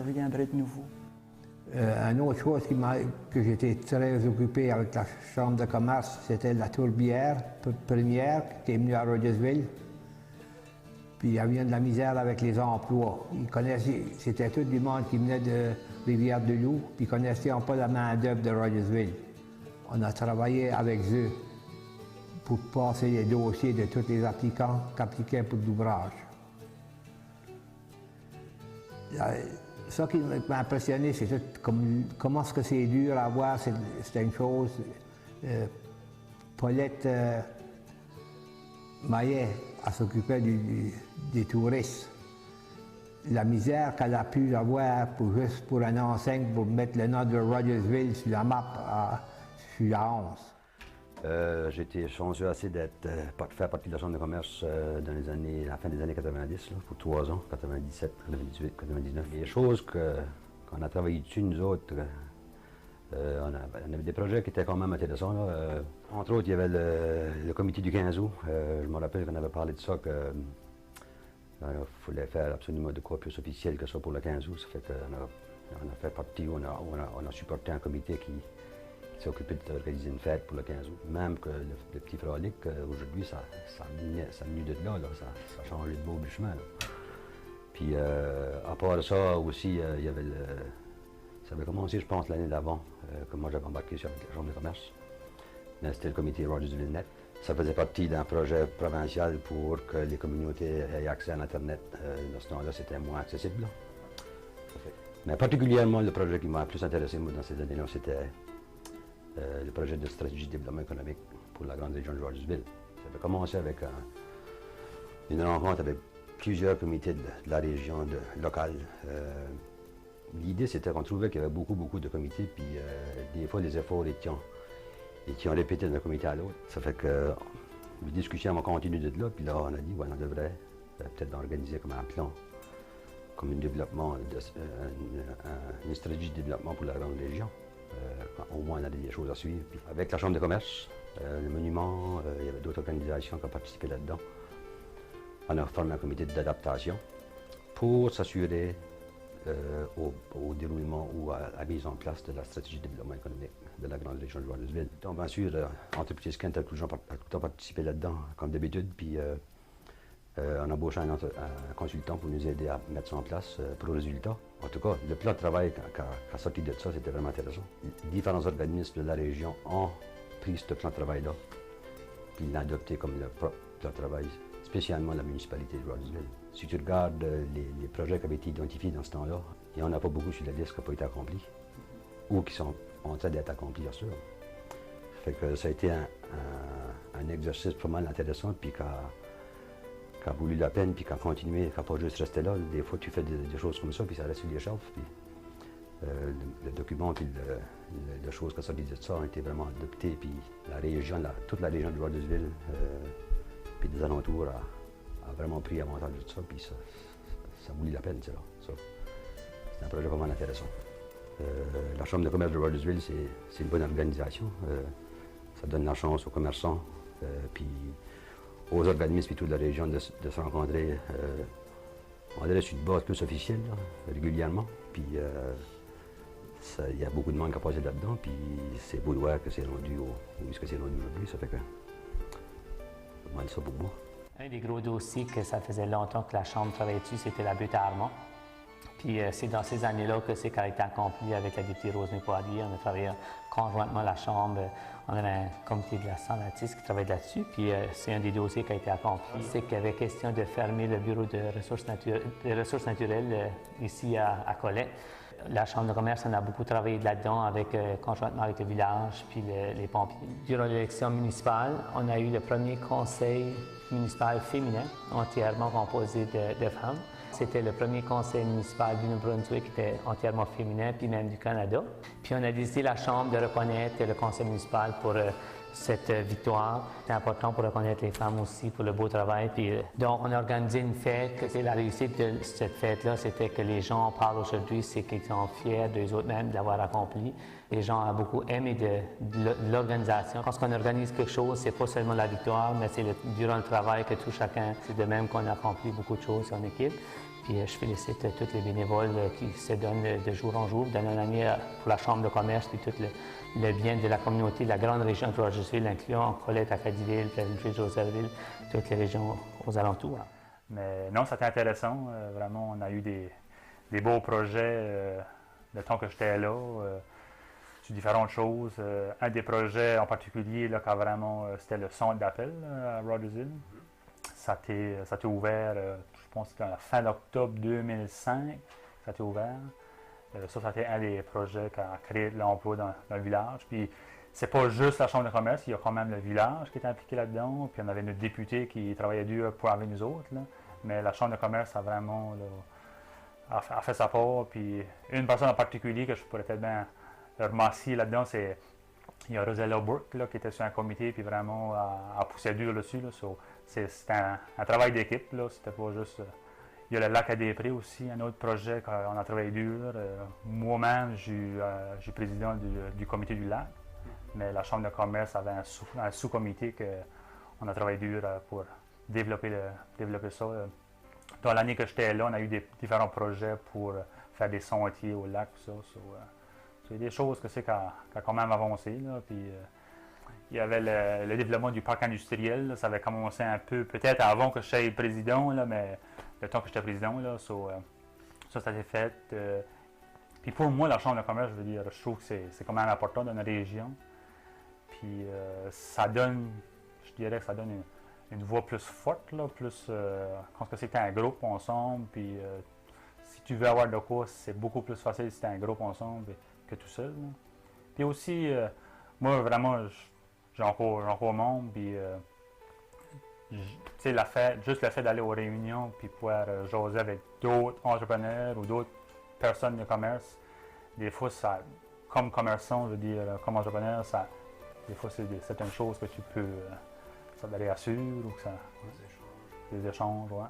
reviendrait de nouveau. Une autre chose que j'étais très occupé avec la Chambre de commerce, c'était la tourbière première qui est venue à Rogersville. Puis il y avait de la misère avec les emplois. Ils connaissaient, c'était tout du monde qui venait de Rivière-du-Loup, puis ils ne connaissaient pas la main-d'œuvre de Rogersville. On a travaillé avec eux pour passer les dossiers de tous les applicants qui appliquaient pour l'ouvrage. Ça qui m'a impressionné, c'est comment est-ce que c'est dur à voir, c'était une chose. Paulette Maillet, elle s'occupait des touristes. La misère qu'elle a pu avoir juste pour une enseigne, pour mettre le nom de Rogersville sur la map, sur la 11. J'ai été chanceux assez de faire partie de la Chambre de commerce dans la fin des années 90, là, pour 3 ans, 97, 98, 99. Les choses qu'on a travaillé dessus, nous autres, on avait des projets qui étaient quand même intéressants. Là. Entre autres, il y avait le comité du 15 août. Je me rappelle qu'on avait parlé de ça, qu'il fallait faire absolument de quoi plus officiel que ça pour le 15 août. Ça fait qu'on a fait partie, on a supporté un comité qui s'est occupé d'organiser une fête pour le 15 août. Même que le petit frolic, aujourd'hui, ça venu de là, ça a changé de beau chemin. Là. Puis, à part ça aussi, il y avait ça avait commencé, je pense, l'année d'avant, que moi j'avais embarqué sur la Chambre de commerce. C'était le comité Rogersville Net. Ça faisait partie d'un projet provincial pour que les communautés aient accès à l'Internet. Dans ce temps-là, c'était moins accessible. Là. Mais particulièrement, le projet qui m'a le plus intéressé moi, dans ces années-là, c'était le projet de stratégie de développement économique pour la grande région de Rogersville. Ça avait commencé avec une rencontre avec plusieurs comités de la région locale. L'idée, c'était qu'on trouvait qu'il y avait beaucoup de comités, puis des fois, les efforts étaient répétés d'un comité à l'autre. Ça fait que les discussions ont continué de là, puis là, on a dit, ouais, on devrait peut-être organiser comme un plan, comme une stratégie de développement pour la grande région. Au moins, on a des choses à suivre. Puis avec la Chambre de commerce, le monument, il y avait d'autres organisations qui ont participé là-dedans. On a formé un comité d'adaptation pour s'assurer au déroulement ou à la mise en place de la stratégie de développement économique de la grande région de Rogersville. Donc, bien sûr, Entreprises Kent a tout le temps participé là-dedans, comme d'habitude, puis on a embauché un consultant pour nous aider à mettre ça en place pour le résultat. En tout cas, le plan de travail qui a sorti de ça, c'était vraiment intéressant. Différents organismes de la région ont pris ce plan de travail-là, puis l'ont adopté comme leur propre plan de travail, spécialement la municipalité de Rogersville. Si tu regardes les projets qui avaient été identifiés dans ce temps-là, il n'y en a pas beaucoup sur la liste qui n'ont pas été accomplis, ou qui sont en train d'être accomplis, bien sûr. Fait que ça a été un exercice pas mal intéressant, puis qui a voulu la peine, puis qui a continué, qui n'a pas juste resté là. Des fois, tu fais des choses comme ça, puis ça reste sur l'écharpe. Le document, puis les choses qui sont sorties de ça ont été vraiment adoptées, puis la région, toute la région de Rogersville, puis des alentours a vraiment pris avantage de ça, puis ça vaut la peine, c'est un projet vraiment intéressant. La Chambre de commerce de Rogersville, c'est une bonne organisation. Ça donne la chance aux commerçants, puis aux organismes puis toute la région de se rencontrer, on dirait sur une base plus officielle, là, régulièrement. Puis il y a beaucoup de monde qui a passé là-dedans, puis c'est beau de voir que c'est rendu où est-ce que c'est rendu aujourd'hui, ça fait que c'est mal ça pour moi. Un des gros dossiers que ça faisait longtemps que la Chambre travaillait dessus, c'était la butte à Armand. Puis c'est dans ces années-là que c'est été accompli avec la députée Rosemary Poirier. On a travaillé conjointement la Chambre. On avait un comité de la Santé qui travaillait là-dessus. Puis c'est un des dossiers qui a été accompli. C'est qu'il y avait question de fermer le bureau de ressources naturelles ici à Colette. La Chambre de commerce, on a beaucoup travaillé là-dedans conjointement avec le village puis les pompiers. Durant l'élection municipale, on a eu le premier conseil municipal féminin, entièrement composé de femmes. C'était le premier conseil municipal du Nouveau-Brunswick qui était entièrement féminin, puis même du Canada. Puis on a décidé, la Chambre, de reconnaître le conseil municipal pour cette victoire. C'est important pour reconnaître les femmes aussi pour le beau travail. Puis, donc, on a organisé une fête. La réussite de cette fête-là, c'était que les gens en parlent aujourd'hui, c'est qu'ils sont fiers d'eux autres mêmes d'avoir accompli. Les gens ont beaucoup aimé de l'organisation. Quand on organise quelque chose, c'est pas seulement la victoire, mais c'est durant le travail que tout chacun, c'est de même qu'on accomplit beaucoup de choses en équipe. Puis je félicite tous les bénévoles qui se donnent de jour en jour, d'année en année pour la Chambre de commerce, puis tout le bien de la communauté de la grande région de Rogersville, incluant Colette, Acadieville, Pleasantville, Josephville, toutes les régions aux alentours. Mais non, c'était intéressant. Vraiment, on a eu des beaux projets le temps que j'étais là, sur différentes choses. Un des projets en particulier, là, quand vraiment, c'était le centre d'appel à Rogersville. Ça a été ouvert, je pense que c'était à la fin d'octobre 2005, ça a été ouvert. Ça a été un des projets qui a créé de l'emploi dans le village. Puis, c'est pas juste la Chambre de commerce, il y a quand même le village qui était impliqué là-dedans. Puis, on avait notre député qui travaillait dur pour avec nous autres. Là. Mais la Chambre de commerce a vraiment a fait sa part. Puis, une personne en particulier que je pourrais peut-être bien remercier là-dedans, c'est il y a Rosella Burke là, qui était sur un comité puis vraiment a poussé dur dessus. Là. C'était un travail d'équipe. C'était pas juste. Il y a le lac à Després aussi, un autre projet qu'on a travaillé dur. Moi-même, je suis président du comité du lac. Mais la Chambre de commerce avait un sous-comité qu'on a travaillé dur pour développer ça. Dans l'année que j'étais là, on a eu différents projets pour faire des sentiers au lac. C'est des choses que c'est qui a quand même avancé. Là, puis, il y avait le développement du parc industriel. Là, ça avait commencé un peu, peut-être avant que je sois président, là, mais le temps que j'étais président, là, ça a été fait. Puis pour moi, la Chambre de commerce, je veux dire, je trouve que c'est quand même important dans notre région. Puis ça donne, je dirais que ça donne une voix plus forte, là, plus quand c'est un groupe ensemble. Puis si tu veux avoir de quoi, c'est beaucoup plus facile si c'est un groupe ensemble que tout seul. Là. Puis aussi, moi vraiment, j'ai encore membre. Puis juste le fait d'aller aux réunions puis pouvoir jaser avec d'autres entrepreneurs ou d'autres personnes de commerce, des fois, comme commerçant, je veux dire, comme entrepreneur, des fois, c'est certaines choses que tu peux, ça te rassure ou que ça, des échanges, ouais.